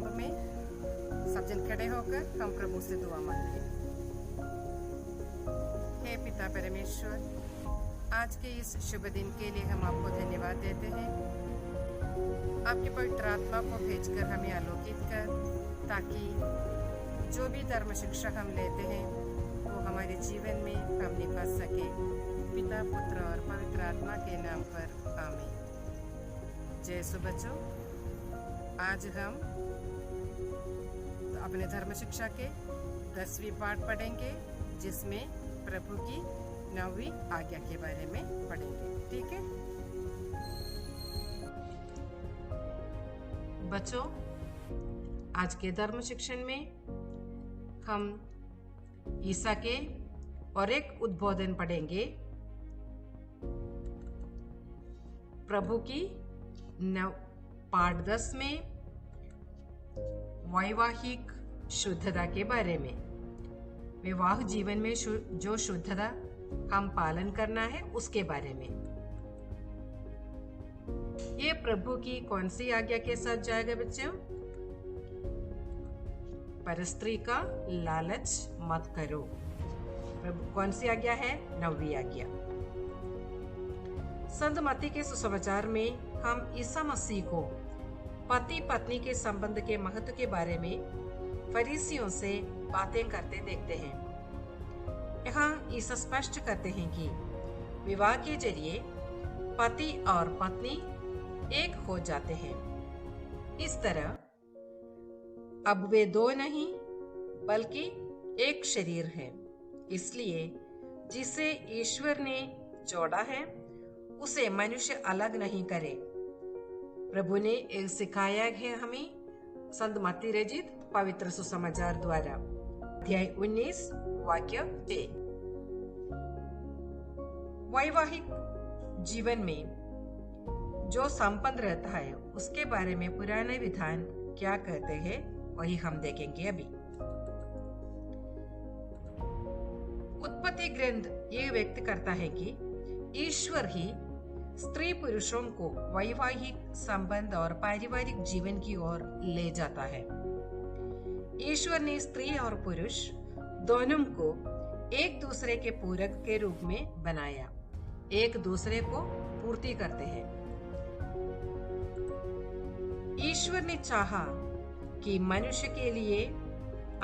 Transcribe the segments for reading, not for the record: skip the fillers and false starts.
आरंभ में सब जन खड़े होकर हम प्रभु से दुआ मांगे। हे पिता परमेश्वर, आज के इस शुभ दिन के लिए हम आपको धन्यवाद देते हैं। आपके पवित्र आत्मा को भेजकर हमें आलोकित कर, ताकि जो भी धर्म शिक्षा हम लेते हैं वो हमारे जीवन में हम निभा सके। पिता, पुत्र और पवित्र आत्मा के नाम पर आमीन। जय सु बच्चों, आज हम अपने धर्म शिक्षा के 10वीं पाठ पढ़ेंगे, जिसमें प्रभु की 9वीं आज्ञा के बारे में पढ़ेंगे। ठीक है बच्चों, आज के धर्म शिक्षण में हम ईसा के और एक उद्बोधन पढ़ेंगे। प्रभु की पाठ 10 में वैवाहिक शुद्धता के बारे में, विवाह जीवन में जो शुद्धता हम पालन करना है उसके बारे में। ये प्रभु की कौन सी आज्ञा के साथ जाएगा बच्चों? परस्त्री का लालच मत करो। प्रभु कौन सी आज्ञा है? 9वीं आज्ञा। संत मत्ती के सुसमाचार में हम ईसा मसीह को पति पत्नी के संबंध के महत्व के बारे में फरीसियों से बातें करते देखते हैं। यहाँ ईसा स्पष्ट करते हैं कि विवाह के जरिए पति और पत्नी एक हो जाते हैं। इस तरह अब वे दो नहीं बल्कि एक शरीर है। इसलिए जिसे ईश्वर ने जोड़ा है उसे मनुष्य अलग नहीं करे। प्रभु ने सिखाया है हमें संत मत्ती रचित पवित्र सुसमाचार द्वारा। अध्याय 19 वाक्य 6। वैवाहिक जीवन में जो संबंध रहता है उसके बारे में पुराने विधान क्या कहते हैं वही हम देखेंगे अभी। उत्पत्ति ग्रंथ ये व्यक्त करता है कि ईश्वर ही स्त्री पुरुषों को वैवाहिक संबंध और पारिवारिक जीवन की ओर ले जाता है। ईश्वर ने स्त्री और पुरुष दोनों को एक दूसरे के पूरक के रूप में बनाया, एक दूसरे को पूर्ति करते हैं। ईश्वर ने चाहा कि मनुष्य के लिए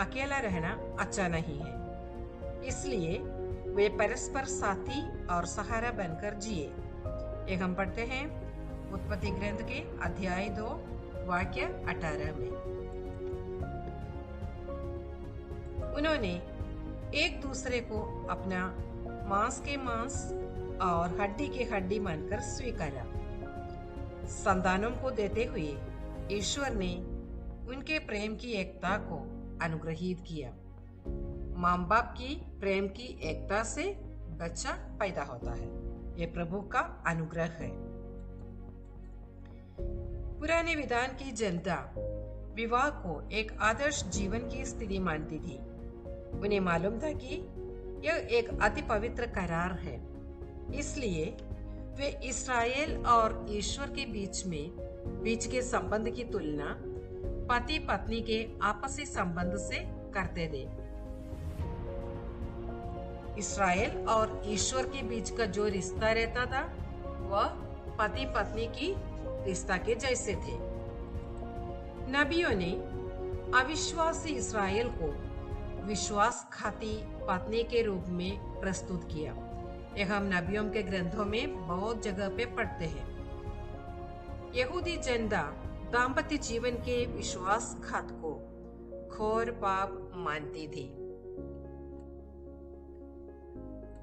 अकेला रहना अच्छा नहीं है, इसलिए वे परस्पर साथी और सहारा बनकर जिए। एक हम पढ़ते हैं उत्पत्ति ग्रंथ के अध्याय 2 वाक्य 18 में। उन्होंने एक दूसरे को अपना मांस के मांस और हड्डी के हड्डी मानकर स्वीकारा। संतानों को देते हुए ईश्वर ने उनके प्रेम की एकता को अनुग्रहित किया। माँ बाप की प्रेम की एकता से बच्चा पैदा होता है। ये प्रभु का अनुग्रह है। पुराने विधान की जनता विवाह को एक आदर्श जीवन की स्थिति मानती थी। उन्हें मालूम था कि यह एक अति पवित्र करार है, इसलिए वे इस्राएल और ईश्वर के बीच के संबंध की तुलना पति पत्नी के आपसी संबंध से करते थे। इस्राएल और ईश्वर के बीच का जो रिश्ता रहता था वह पति पत्नी की रिश्ता के जैसे थे। नबियों ने अविश्वासी इस्राएल को विश्वासघाती पत्नी के रूप में प्रस्तुत किया। यह हम नबियों के ग्रंथों में बहुत जगह पे पढ़ते हैं। यहूदी जनता दाम्पत्य जीवन के विश्वासघात को घोर पाप मानती थी।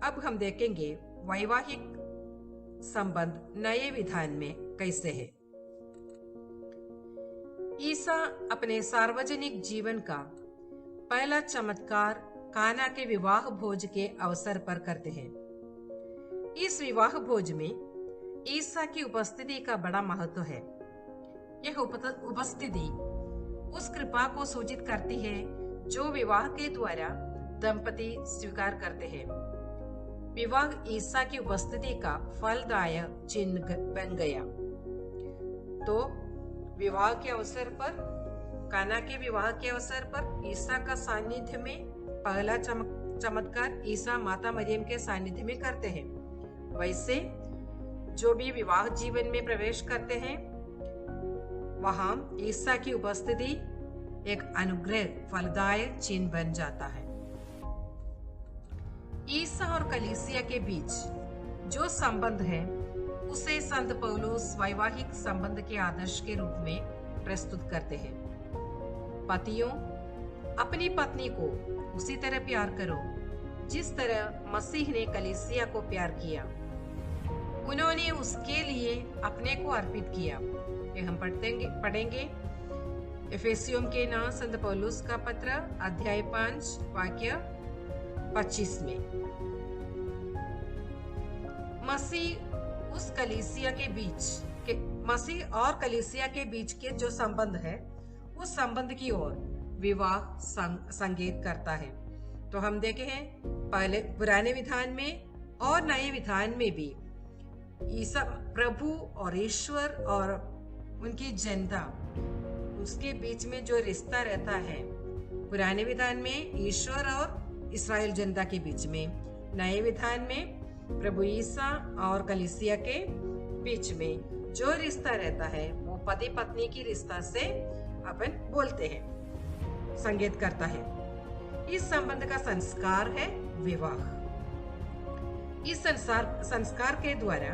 अब हम देखेंगे वैवाहिक संबंध नए विधान में कैसे है। ईसा अपने सार्वजनिक जीवन का पहला चमत्कार काना के विवाह भोज के अवसर पर करते हैं। इस विवाह भोज में ईसा की उपस्थिति का बड़ा महत्व है। यह उपस्थिति उस कृपा को सूचित करती है जो विवाह के द्वारा दंपति स्वीकार करते हैं। विवाह ईसा की उपस्थिति का फलदायक चिन्ह बन गया। तो विवाह के अवसर पर काना के विवाह के अवसर पर ईसा का सानिध्य में पहला चमत्कार ईसा माता मरियम के सानिध्य में करते हैं। वैसे जो भी विवाह जीवन में प्रवेश करते हैं वहां ईसा की उपस्थिति एक अनुग्रह फलदायक चिन्ह बन जाता है। ईसा और कलीसिया के बीच जो संबंध है उसे संत पौलुस वैवाहिक संबंध के आदर्श के रूप में प्रस्तुत करते हैं। पतियों, अपनी पत्नी को उसी तरह प्यार करो जिस तरह मसीह ने कलीसिया को प्यार किया। उन्होंने उसके लिए अपने को अर्पित किया। ये हम पढ़ेंगे एफेसियों के नाम संत पौलुस का पत्र अध्याय 5 वाक्य 25 में। मसीह और कलीसिया के बीच के जो संबंध है उस संबंध की ओर विवाह संकेत करता है। तो हम देखे हैं पहले पुराने विधान में और नए विधान में भी ईसा प्रभु और ईश्वर और उनकी जनता उसके बीच में जो रिश्ता रहता है, पुराने विधान में ईश्वर और इस्राएल जनता के बीच में, नए विधान में प्रभु ईसा और कलीसिया के बीच में जो रिश्ता रहता है वो पति पत्नी की रिश्ता से अपन बोलते हैं, संकेत करता है। इस संबंध का संस्कार है विवाह। इस संस्कार के द्वारा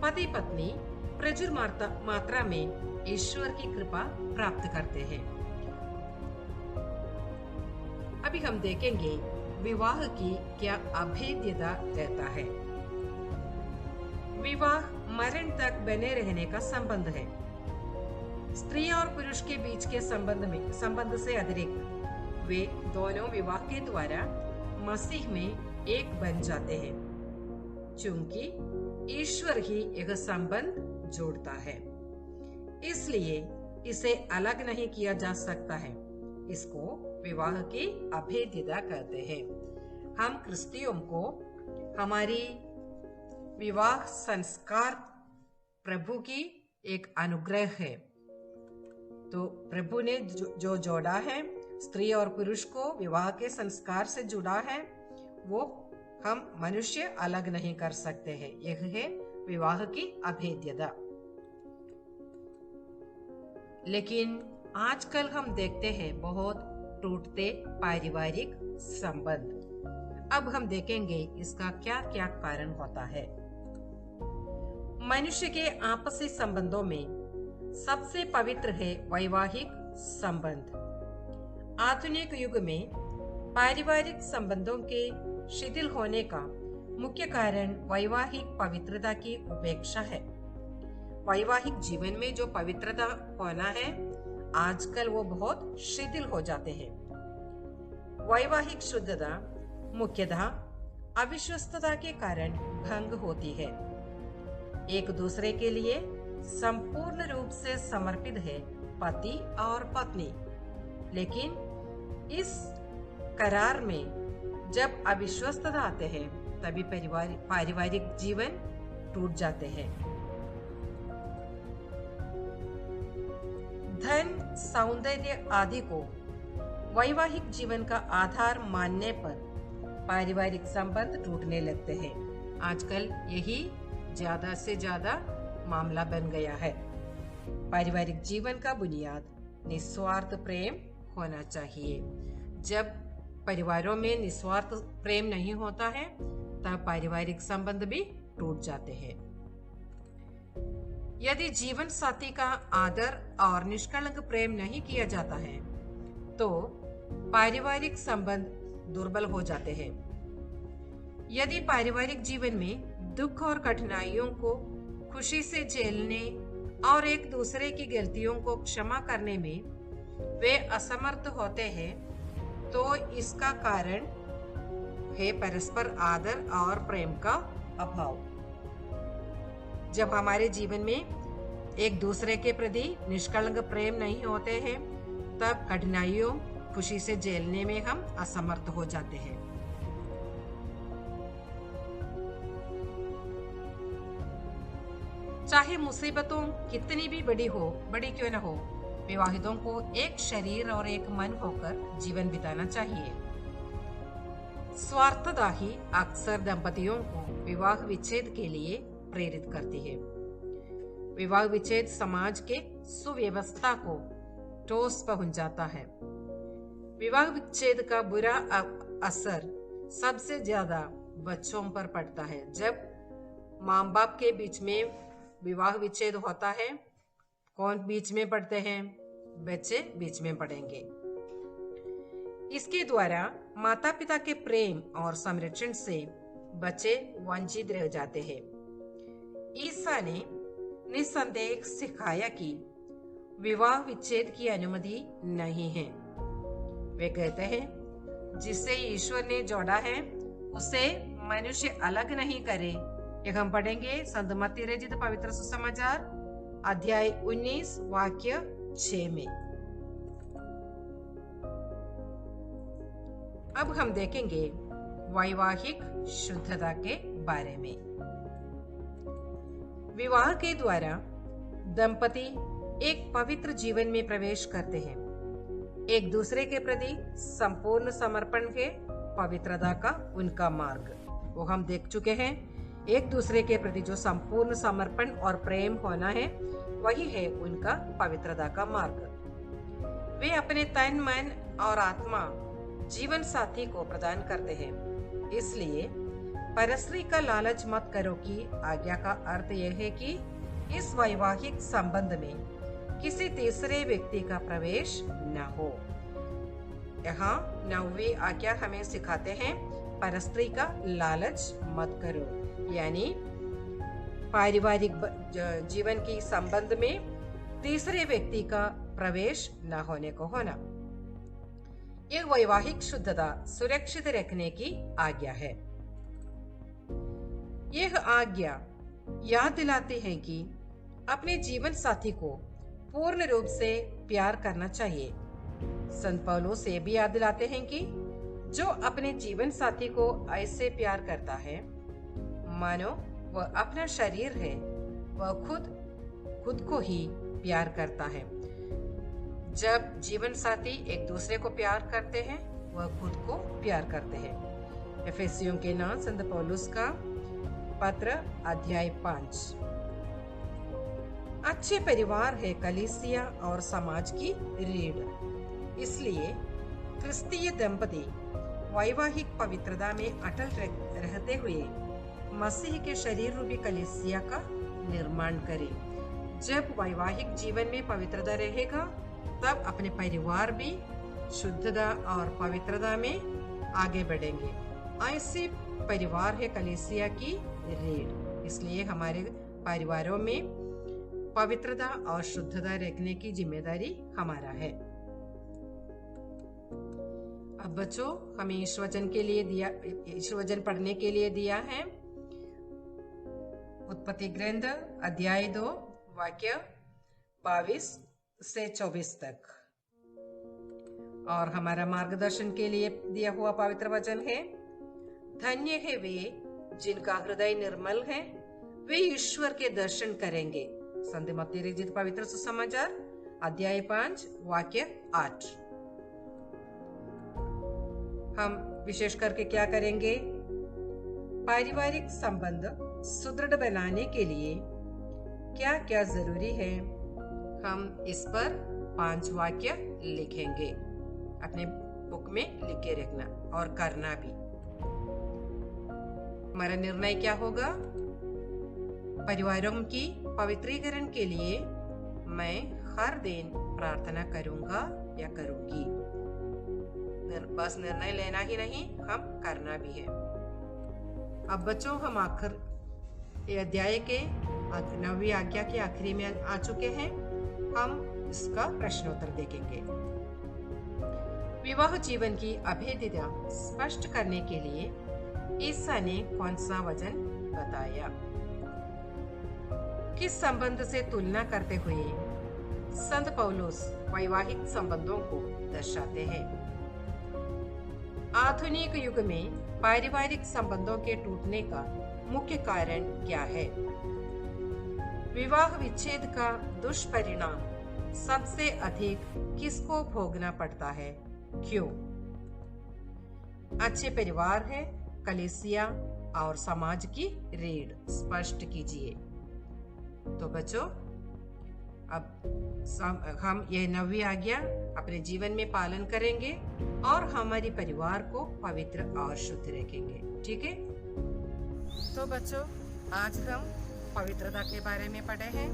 पति पत्नी प्रचुर मात्रा में ईश्वर की कृपा प्राप्त करते हैं। अभी हम देखेंगे विवाह की क्या अभेद्यता रहता है। विवाह मरण तक बने रहने का संबंध है। स्त्री और पुरुष के बीच के संबंध से अतिरिक्त वे दोनों विवाह के द्वारा मसीह में एक बन जाते हैं, चूंकि ईश्वर ही यह संबंध जोड़ता है, इसलिए इसे अलग नहीं किया जा सकता है। इसको विवाह की अभेद्यता कहते हैं। हम क्रिस्तियों को हमारी विवाह संस्कार प्रभु की एक अनुग्रह है। तो प्रभु ने जो जोड़ा है, स्त्री और पुरुष को विवाह के संस्कार से जुड़ा है, वो हम मनुष्य अलग नहीं कर सकते हैं। यह है विवाह की अभेद्यता। लेकिन आजकल हम देखते हैं बहुत टूटते पारिवारिक संबंध। अब हम देखेंगे इसका क्या क्या कारण होता है। मनुष्य के आपसी संबंधों में सबसे पवित्र है वैवाहिक संबंध। आधुनिक युग में पारिवारिक संबंधों के शिथिल होने का मुख्य कारण वैवाहिक पवित्रता की उपेक्षा है। वैवाहिक जीवन में जो पवित्रता होना है, आजकल वो बहुत शिथिल हो जाते हैं। वैवाहिक शुद्धता मुख्यतः अविश्वस्तता के कारण भंग होती है। एक दूसरे के लिए संपूर्ण रूप से समर्पित है पति और पत्नी, लेकिन इस करार में जब अविश्वस्तता आते हैं तभी पारिवारिक जीवन टूट जाते हैं। धन, सौंदर्य आदि को वैवाहिक जीवन का आधार मानने पर पारिवारिक संबंध टूटने लगते हैं। आजकल यही ज्यादा से ज्यादा मामला बन गया है। पारिवारिक जीवन का बुनियाद निस्वार्थ प्रेम होना चाहिए। जब परिवारों में निस्वार्थ प्रेम नहीं होता है तब पारिवारिक संबंध भी टूट जाते हैं। यदि जीवन साथी का आदर और निष्कलंक प्रेम नहीं किया जाता है तो पारिवारिक संबंध दुर्बल हो जाते हैं। यदि पारिवारिक जीवन में दुख और कठिनाइयों को खुशी से झेलने और एक दूसरे की गलतियों को क्षमा करने में वे असमर्थ होते हैं तो इसका कारण है परस्पर आदर और प्रेम का अभाव। जब हमारे जीवन में एक दूसरे के प्रति निष्कलंक प्रेम नहीं होते हैं तब कठिनाइयों खुशी से झेलने में हम असमर्थ हो जाते हैं। चाहे मुसीबतों कितनी भी बड़ी क्यों न हो, विवाहितों को एक शरीर और एक मन होकर जीवन बिताना चाहिए। स्वार्थदाही अक्सर दंपतियों को विवाह विच्छेद के लिए प्रेरित करती है। विवाह विच्छेद समाज के सुव्यवस्था को ठोस पहुंचाता है। विवाह विच्छेद का बुरा असर सबसे ज्यादा बच्चों पर पड़ता है। जब माँ बाप के बीच में विवाह विच्छेद होता है, कौन बीच में पड़ते हैं? बच्चे बीच में पड़ेंगे। इसके द्वारा माता पिता के प्रेम और संरक्षण से बच्चे वंचित रह जाते हैं। ईसा ने निसंदेह सिखाया कि विवाह विच्छेद की अनुमति नहीं है। वे कहते हैं, जिसे ईश्वर ने जोड़ा है उसे मनुष्य अलग नहीं करे। यह हम पढ़ेंगे संत मत्ती रचित पवित्र सुसमाचार अध्याय 19 वाक्य 6 में। अब हम देखेंगे वैवाहिक शुद्धता के बारे में। विवाह के द्वारा दंपति एक पवित्र जीवन में प्रवेश करते हैं। एक दूसरे के प्रति संपूर्ण समर्पण है पवित्रता का उनका मार्ग, वो हम देख चुके हैं। एक दूसरे के प्रति जो संपूर्ण समर्पण और प्रेम होना है, वही है उनका पवित्रता का मार्ग। वे अपने तन मन और आत्मा जीवन साथी को प्रदान करते हैं। इसलिए परस्त्री का लालच मत करो की आज्ञा का अर्थ यह है कि इस वैवाहिक संबंध में किसी तीसरे व्यक्ति का प्रवेश न हो। यहाँ 9वीं आज्ञा हमें सिखाते हैं परस्त्री का लालच मत करो, यानी पारिवारिक जीवन की संबंध में तीसरे व्यक्ति का प्रवेश न होने को होना। यह वैवाहिक शुद्धता सुरक्षित रखने की आज्ञा है। यह आज्ञा याद दिलाती है कि अपने जीवन साथी को पूर्ण रूप से प्यार करना चाहिए। संत पौलुस ये भी याद दिलाते हैं कि जो अपने जीवन साथी को ऐसे प्यार करता है मानो वह अपना शरीर है, वह खुद को ही प्यार करता है। जब जीवन साथी एक दूसरे को प्यार करते हैं, वह खुद को प्यार करते हैं। एफेसियों के नाम संत पौलुस का पत्र अध्याय 5। अच्छे परिवार है कलीसिया और समाज की रीढ़। इसलिए क्रिस्तीय दंपति वैवाहिक पवित्रता में अटल रहते हुए मसीह के शरीर रूपी कलीसिया का निर्माण करें। जब वैवाहिक जीवन में पवित्रता रहेगा, तब अपने परिवार भी शुद्धता और पवित्रता में आगे बढ़ेंगे। ऐसे परिवार है कलीसिया की रीढ़। इसलिए हमारे परिवारों में पवित्रता और शुद्धता रखने की जिम्मेदारी हमारा है। अब बच्चों, हमें ईश वचन पढ़ने के लिए दिया है उत्पत्ति ग्रंथ अध्याय 2 वाक्य 22 से 24 तक। और हमारा मार्गदर्शन के लिए दिया हुआ पवित्र वचन है, धन्य है वे जिनका हृदय निर्मल है, वे ईश्वर के दर्शन करेंगे। संत मत्ती रचित पवित्र सुसमाचार अध्याय 5 वाक्य 8। हम विशेष करके क्या करेंगे? पारिवारिक संबंध सुदृढ़ बनाने के लिए क्या क्या जरूरी है, हम इस पर 5 वाक्य लिखेंगे। अपने बुक में लिख के रखना और करना भी। हमारा निर्णय क्या होगा? परिवारों की पवित्रीकरण के लिए मैं हर दिन प्रार्थना करूंगा या करूंगी। बस निर्णय लेना ही नहीं, हम करना भी है। अब बच्चों, हम आखिर अध्याय के 9वीं आज्ञा के आखिरी में आ चुके हैं। हम इसका प्रश्नोत्तर देखेंगे। विवाह जीवन की अभेद्यता स्पष्ट करने के लिए ईसा ने कौन सा वचन बताया? किस संबंध से तुलना करते हुए संत पौलुस वैवाहिक संबंधों को दर्शाते हैं? आधुनिक युग में पारिवारिक संबंधों के टूटने का मुख्य कारण क्या है? विवाह विच्छेद का दुष्परिणाम सबसे अधिक किसको भोगना पड़ता है, क्यों? अच्छे परिवार है, कलीसिया और समाज की रीढ़ स्पष्ट कीजिए। तो बच्चों, अब हम ये 9वीं आज्ञा अपने जीवन में पालन करेंगे और हमारे परिवार को पवित्र और शुद्ध रखेंगे। ठीक है? तो बच्चों, आज हम पवित्रता के बारे में पढ़े हैं।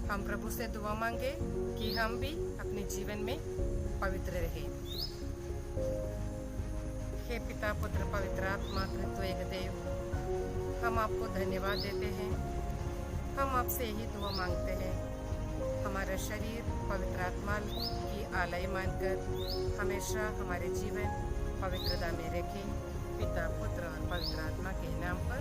हम प्रभु से दुआ मांगे कि हम भी अपने जीवन में पवित्र रहें। हे पिता, पुत्र, पवित्र आत्मा, त्रित्वैक देव, हम आपको धन्यवाद देते हैं। हम आपसे यही दुआ मांगते हैं, हमारा शरीर पवित्र आत्मा की आलय मानकर हमेशा हमारे जीवन पवित्रता में रखें। पिता, पुत्र और पवित्र आत्मा के नाम पर।